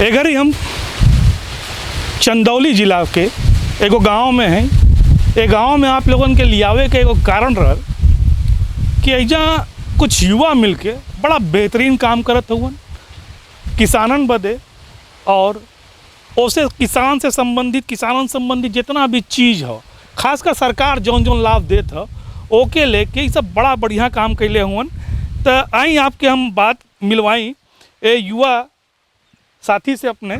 Eager ही हम चंदौली जिला के एगो गांव में हैं। ए गांव में आप लोगन के लियावे के एगो कारण रहल कि ऐजा कुछ युवा मिलके बड़ा बेहतरीन काम करत हुवन किसानन बदे, और ओसे किसानन संबंधित जितना भी चीज़ हो, खासकर सरकार जौन जौन लाभ देत हो ओके लेके ये सब बड़ा बढ़िया काम कैले हुवन। तो आई आपके हम बात मिलवाई ए युवा साथी से। अपने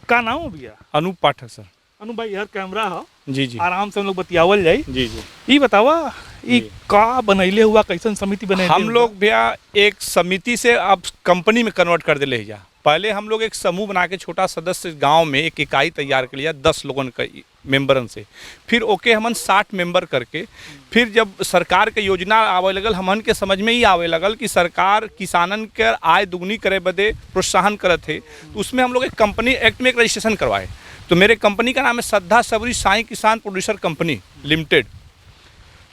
का नाम हो भैया? अनूप पाठक सर। अनु भाई, हर कैमरा हो जी जी, आराम से हम लोग बतियावल जाई। जी जी। ये बतावा ये का बनैले हुआ, कैसन समिति बनैले? हम लोग भैया एक समिति से अब कंपनी में कन्वर्ट कर दिले जा। पहले हम लोग एक समूह बना के छोटा सदस्य गांव में एक इकाई तैयार कर लिया 10 लोगों का मेंबरन से। फिर ओके हमन 60 मेंबर करके, फिर जब सरकार के योजना आवे लगल, हमन के समझ में ही आवे लगल कि सरकार किसानन के आय दुगनी करे बदे प्रोत्साहन करत है, तो उसमें हम लोग एक कंपनी एक्ट में एक रजिस्ट्रेशन करवाए। तो मेरे कंपनी का नाम है श्रद्धा सबरी साई किसान प्रोड्यूसर कंपनी लिमिटेड।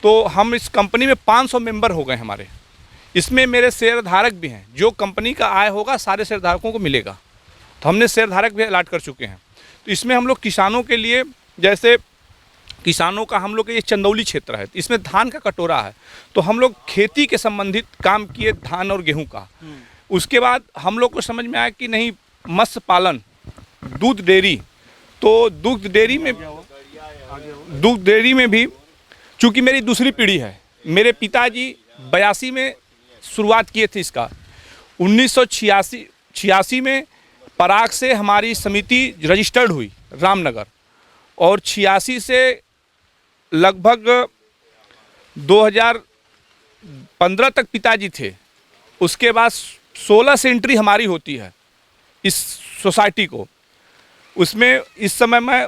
तो हम इस कंपनी में 500 मेंबर हो गए हमारे। इसमें मेरे शेयरधारक भी हैं, जो कंपनी का आय होगा सारे शेयरधारकों को मिलेगा। तो हमने शेयरधारक भी अलॉट कर चुके हैं। तो इसमें हम लोग किसानों के लिए, जैसे किसानों का हम लोग के ये चंदौली क्षेत्र है, तो इसमें धान का कटोरा है, तो हम लोग खेती के संबंधित काम किए, धान और गेहूं का। उसके बाद हम लोग को समझ में आया कि नहीं, मत्स्य पालन, दूध डेयरी, तो दूध डेयरी में भी चूँकि मेरी दूसरी पीढ़ी है, मेरे पिताजी 82 में शुरुआत किए थे इसका। 1986 में पराग से हमारी समिति रजिस्टर्ड हुई रामनगर, और 86 से लगभग 2015 तक पिताजी थे। उसके बाद 16 से एंट्री हमारी होती है इस सोसाइटी को। उसमें इस समय मैं,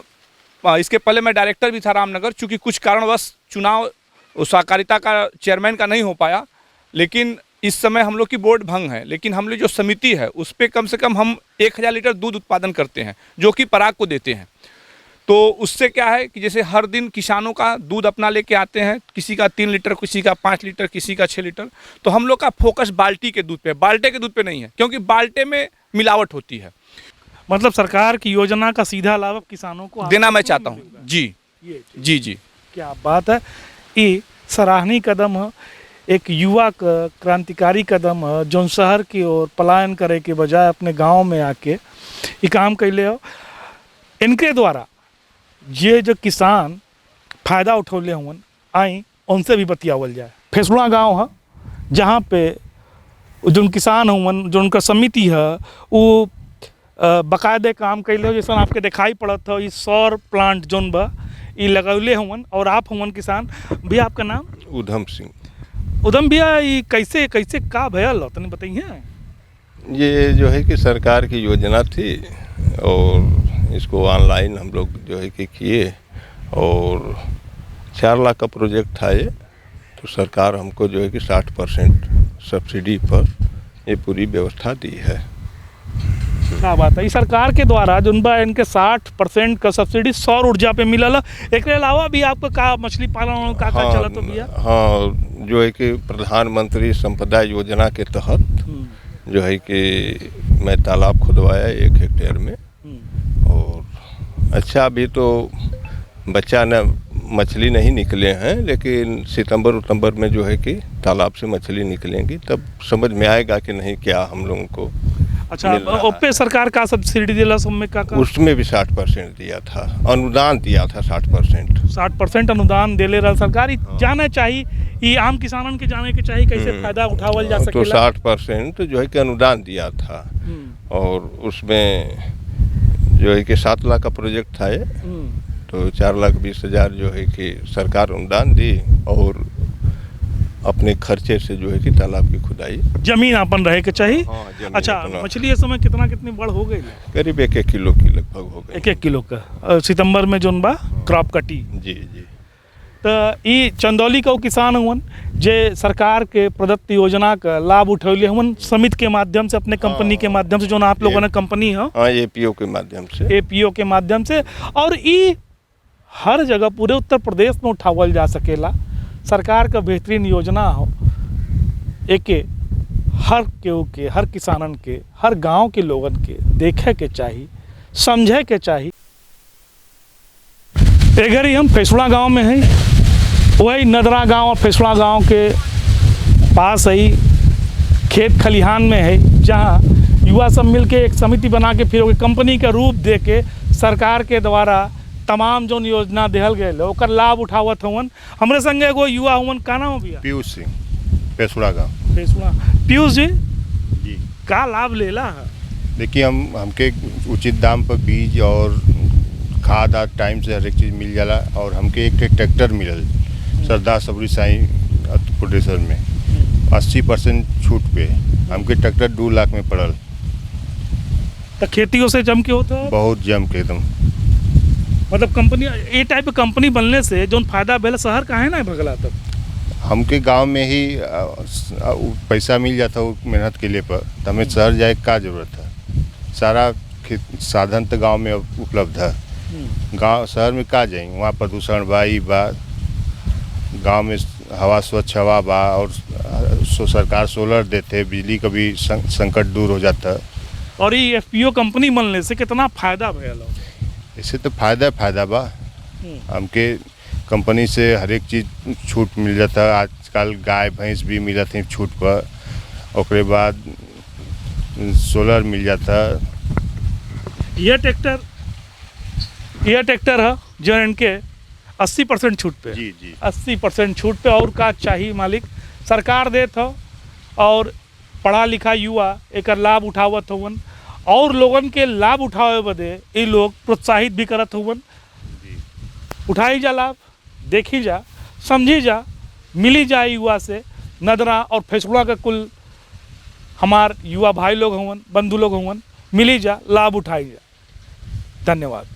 इसके पहले मैं डायरेक्टर भी था रामनगर, चूँकि कुछ कारणवश चुनाव सहकारिता का चेयरमैन का नहीं हो पाया, लेकिन इस समय हम लोग की बोर्ड भंग है। लेकिन हम लोग जो समिति है उस पर कम से कम हम 1000 लीटर दूध उत्पादन करते हैं, जो कि पराग को देते हैं। तो उससे क्या है कि जैसे हर दिन किसानों का दूध अपना लेके आते हैं, किसी का 3 लीटर, किसी का 5 लीटर, किसी का 6 लीटर। तो हम लोग का फोकस बाल्टी के दूध पे, बाल्टे के दूध पे नहीं है, क्योंकि बाल्टे में मिलावट होती है। मतलब सरकार की योजना का सीधा लाभ किसानों को देना मैं चाहता हूँ। जी जी जी, क्या बात है। ये सराहनीय कदम है, एक युवा का क्रांतिकारी कदम है, जो शहर की ओर पलायन करे के बजाय अपने गांव में आके ये काम कैले हो। इनके द्वारा ये जो किसान फ़ायदा उठौले हुए, आई उनसे भी बतियावल जाए। फेसुड़ा गांव है, जहाँ पे जो किसान हुवन, जो उनका समिति है, वो बाकायदे काम कैले हो। जैसा आपके दिखाई पड़त हो, ये सौर प्लांट जोन बा ये लगौले हुवन, और आप हुवन किसान। भैया आपका नाम? उधम सिंह। उधम भैया, ये कैसे कैसे का भयल तनी बताइए। ये जो है कि सरकार की योजना थी, और इसको ऑनलाइन हम लोग जो है कि किए, और 4 लाख का प्रोजेक्ट था ये। तो सरकार हमको जो है कि 60% सब्सिडी पर ये पूरी व्यवस्था दी है। क्या बात है। सरकार के द्वारा जो इनके 60% का सब्सिडी सौर ऊर्जा पे मिलल। एक अलावा भी आपको का मछली पालन का चला तो भैया? हाँ, जो है कि प्रधानमंत्री संपदा योजना के तहत जो है कि मैं तालाब खुदवाया 1 हेक्टेयर में। और अच्छा, अभी तो बच्चा न मछली नहीं निकले हैं, लेकिन सितंबर में जो है कि तालाब से मछली निकलेंगी, तब समझ में आएगा कि नहीं क्या हम लोगों को। अच्छा, ओपे सरकार का सब्सिडी दिला सब में का? उसमें भी 60% दिया था, अनुदान दिया था 60% अनुदान देले रहा सरकार। जाना चाहिए, ये आम किसानन के जाने के चाहिए कैसे फायदा उठावल जा सके। तो 60% जो है कि अनुदान दिया था, और उसमें जो है कि 7 लाख का प्रोजेक्ट था ये। तो 4,20,000 जो है कि सरकार अनुदान दी, और अपने खर्चे से जो है कि तालाब की खुदाई। जमीन अपन रहे के चाहिए। हाँ, अच्छा, मछली इस समय कितनी बड़ हो गई? करीब 1-1 किलो की लगभग हो गई। 1-1 किलो का सितंबर में जोन बा क्रॉप कटी। जी जी। तो ये चंदौली का किसान हुन जे सरकार के प्रदत्त योजना का लाभ उठौले हुन समिति के माध्यम से, अपने कंपनी के माध्यम से, जो आप लोगों ने कंपनी है। हाँ, एपीओ के माध्यम से। एपीओ के माध्यम से। और ये हर जगह पूरे उत्तर प्रदेश में उठावल जा सकेला। सरकार का बेहतरीन योजना हो, एक हर केहू के, हर किसानन के, हर गांव के लोगन के देखे के चाही, समझे के चाही। एगर ही हम फेसुड़ा गांव में हैं, वही नदरा गांव और फेसुड़ा गांव के पास ही खेत खलिहान में है, जहां युवा सब मिलके एक समिति बना के फिर कंपनी का रूप दे के सरकार के द्वारा तमाम जो योजना देहल गए ओकर लाभ उठावत हवन। हमरे संगे एगो युवा हुवन, का नाम भैया? पीयूष सिंह, पेसुड़ा गाँव। फेसुड़ा। पीयूष जी, जी का लाभ लेला है? देखिए, हमके उचित दाम पर बीज और खाद आद टाइम से हर एक चीज़ मिल जाला, और हमके एक ट्रैक्टर मिलल सरदार सबरी साईं प्रोड्यूसर में 80% छूट पे। हमके ट्रैक्टर 2 लाख में पड़ल। तो खेतियों से जम के होता है? बहुत जम के एकदम। मतलब कंपनी, ये टाइप की कंपनी बनने से जो फायदा भेल, शहर काहे ना भगला तब? हमके गांव में ही पैसा मिल जाता वो मेहनत के लिए, पर तो हमें शहर जाए का जरूरत है? सारा साधन तो गांव में उपलब्ध है। गांव शहर में का जाए? वहाँ प्रदूषण बा, ई बा, गांव में हवा स्वच्छ हवा बा, और सरकार सोलर देते, बिजली का भी संकट दूर हो जाता। और ये एफपीओ कंपनी बनने से कितना फायदा भेल? इससे तो फायदा बा। हमके कंपनी से हर एक चीज़ छूट मिल जाता। आजकल गाय भैंस भी मिलत हैं छूट पर। ओकरे बाद सोलर मिल जाता। यह ट्रैक्टर है जो इनके 80% छूट पे। जी जी 80% छूट पे। और का चाहिए मालिक? सरकार देत हो, और पढ़ा लिखा युवा एक लाभ उठावत हुवन, और लोगन के लाभ उठावे बदे ये लोग प्रोत्साहित भी करत हुवन। उठाई जा लाभ, देखी जा, समझी जा, मिली जा युवा से। नदरा और फेसुड़ा का कुल हमार युवा भाई लोग हुवन, बंधु लोग हुवन, मिली जा, लाभ उठाई जा। धन्यवाद।